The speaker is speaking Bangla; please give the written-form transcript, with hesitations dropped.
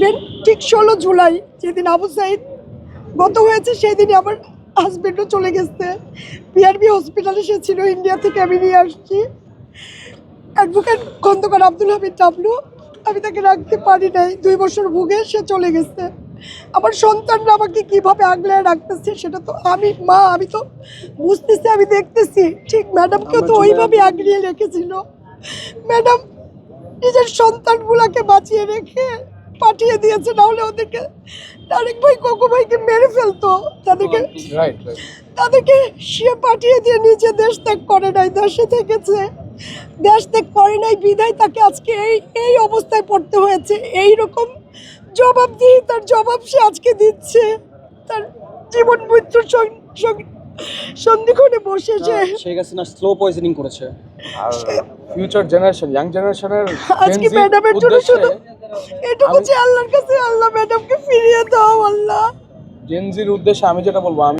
হাজবেন্ড ঠিক 16 জুলাই যেদিন আবু সাইদ গত হয়েছে সেই দিনই আমার হাজবেন্ডও চলে গেছে। পিআরবি হসপিটালে সে ছিল, ইন্ডিয়া থেকে আমি নিয়ে আসছি। অ্যাডভোকেট খন্দকার আব্দুল হামিদ ডাবলু, আমি তাকে রাখতে পারি নাই, 2 বছর ভুগে সে চলে গেছে। আমার সন্তানরা আমাকে কিভাবে আগলায় রাখতেছে সেটা তো আমি মা, আমি তো বুঝতেছি, আমি দেখতেছি। ঠিক ম্যাডামকেও তো ওইভাবে আগলিয়ে রেখেছিল। ম্যাডাম নিজের সন্তানগুলাকে বাঁচিয়ে রেখে পাঠিয়ে দিয়েছে, না হলে ওদেরকে তারেক ভাই কোকো ভাইকে মেরে ফেলতো। তাদেরকে সে পাঠিয়ে দিয়ে নিজে দেশ ত্যাগ করে নাই, দেশে থেকেছে। দেশ ত্যাগ করে নাই বিধায় তাকে আজকে এই অবস্থায় পড়তে হয়েছে। এই রকম তার জবাব সে আজকে দিচ্ছে। তার জীবন মৃত্যুর সন্ধিক্ষণে বসে শেখ হাসিনা স্লো পয়জনিং করেছে। আর ফিউচার জেনারেশন, ইয়াং জেনারেশনের আজকে ম্যাডামের জন্য শুধু এটুকু যে আল্লাহর কাছে, আল্লাহ ম্যাডামকে ফিরিয়ে দাও আল্লাহ। জেনজির উদ্দেশ্যে আমি যেটা বলবো,